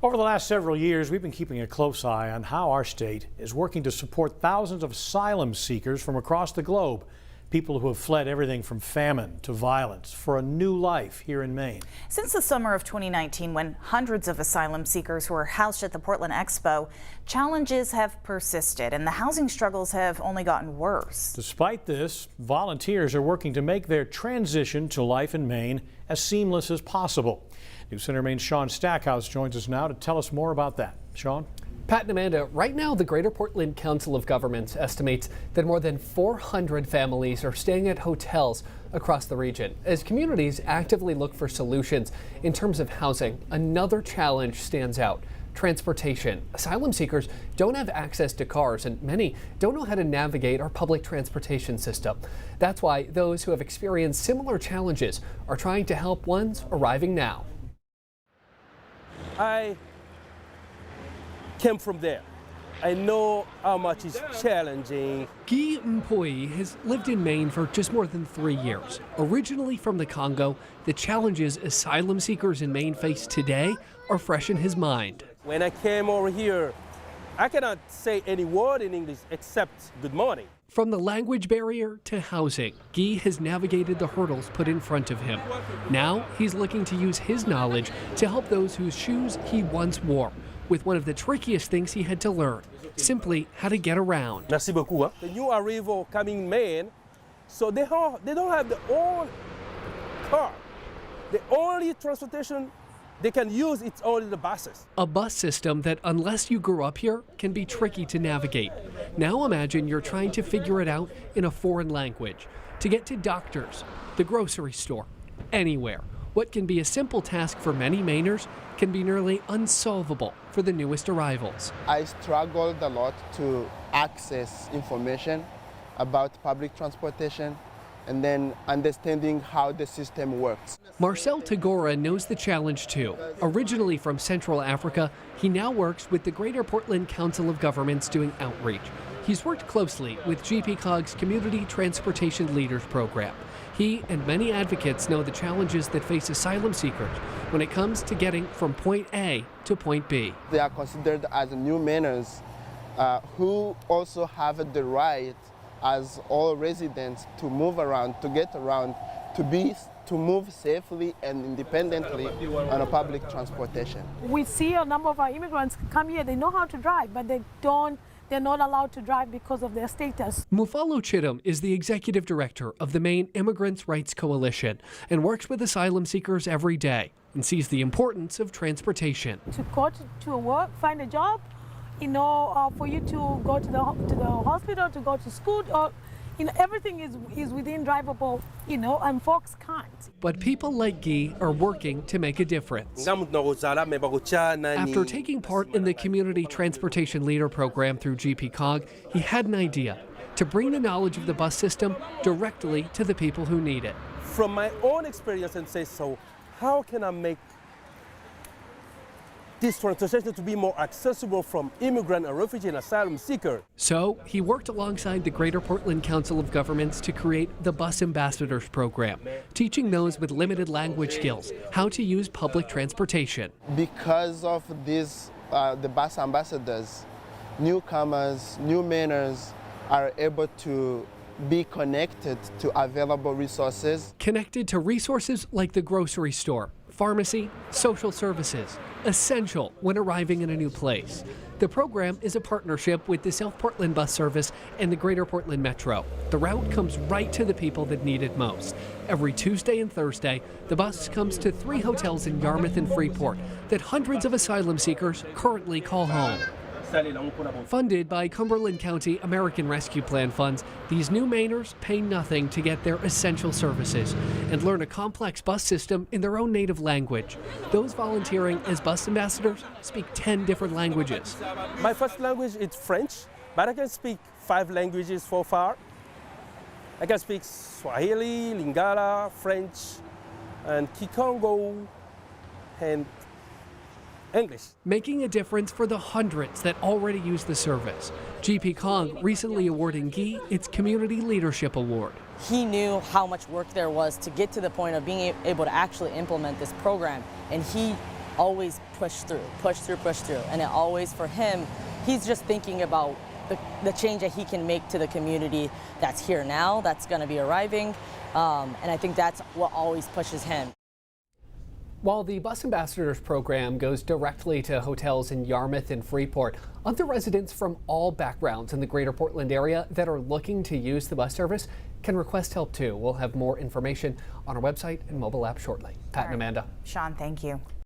Over the last several years, we've been keeping a close eye on how our state is working to support thousands of asylum seekers from across the globe. People who have fled everything from famine to violence for a new life here in Maine. Since the summer of 2019, when hundreds of asylum seekers were housed at the Portland Expo, challenges have persisted and the housing struggles have only gotten worse. Despite this, volunteers are working to make their transition to life in Maine as seamless as possible. News Center Maine's Sean Stackhouse joins us now to tell us more about that. Sean? Pat and Amanda, right now the Greater Portland Council of Governments estimates that more than 400 families are staying at hotels across the region. As communities actively look for solutions in terms of housing, another challenge stands out: transportation. Asylum seekers don't have access to cars, and many don't know how to navigate our public transportation system. That's why those who have experienced similar challenges are trying to help ones arriving now. I came from there. I know how much it's challenging. Guy Mpoyi has lived in Maine for just more than 3 years. Originally from the Congo, the challenges asylum seekers in Maine face today are fresh in his mind. When I came over here, I cannot say any word in English except good morning. From the language barrier to housing, Guy has navigated the hurdles put in front of him. Now he's looking to use his knowledge to help those whose shoes he once wore, with one of the trickiest things he had to learn: simply how to get around. Merci beaucoup. The new arrival coming in Maine, so they don't have their own car. The only transportation they can use is only the buses. A bus system that, unless you grew up here, can be tricky to navigate. Now imagine you're trying to figure it out in a foreign language. To get to doctors, the grocery store, anywhere. What can be a simple task for many Mainers can be nearly unsolvable for the newest arrivals. I struggled a lot to access information about public transportation and then understanding how the system works. Marcel Tagora knows the challenge too. Originally from Central Africa, he now works with the Greater Portland Council of Governments doing outreach. He's worked closely with GPCOG's Community Transportation Leaders program. He and many advocates know the challenges that face asylum seekers when it comes to getting from point A to point B. They are considered as new Mainers who also have the right, as all residents, to move around, to get around, to move safely and independently on a public transportation. We see a number of our immigrants come here, they know how to drive, but they're not allowed to drive because of their status. Mufalo Chittum is the executive director of the Maine Immigrants' Rights Coalition and works with asylum seekers every day and sees the importance of transportation. To go to work, find a job, for you to go to the hospital, to go to school, or everything is within drivable, and folks can't. But people like Guy are working to make a difference. After taking part in the Community Transportation Leader program through GPCOG, he had an idea: to bring the knowledge of the bus system directly to the people who need it. From my own experience, and say, so how can I make this transportation to be more accessible from immigrant and refugee and asylum seekers? So he worked alongside the Greater Portland Council of Governments to create the Bus Ambassadors program, teaching those with limited language skills how to use public transportation. Because of this, the bus ambassadors, newcomers, new Mainers are able to be connected to available resources. Connected to resources like the grocery store, pharmacy, social services, essential when arriving in a new place. The program is a partnership with the South Portland Bus Service and the Greater Portland Metro. The route comes right to the people that need it most. Every Tuesday and Thursday, the bus comes to 3 hotels in Yarmouth and Freeport that hundreds of asylum seekers currently call home. Funded by Cumberland County American Rescue Plan funds, these new Mainers pay nothing to get their essential services and learn a complex bus system in their own native language. Those volunteering as bus ambassadors speak 10 different languages. My first language is French, but I can speak 5 languages so far. I can speak Swahili, Lingala, French, and Kikongo, and English. Making a difference for the hundreds that already use the service. GPCOG recently awarding Guy its Community Leadership Award. He knew how much work there was to get to the point of being able to actually implement this program, and he always push through. And it always, for him, he's just thinking about the change that he can make to the community that's here now, that's going to be arriving. And I think that's what always pushes him. While the Bus Ambassadors program goes directly to hotels in Yarmouth and Freeport, other residents from all backgrounds in the greater Portland area that are looking to use the bus service can request help too. We'll have more information on our website and mobile app shortly. Pat and Amanda. Sean, thank you.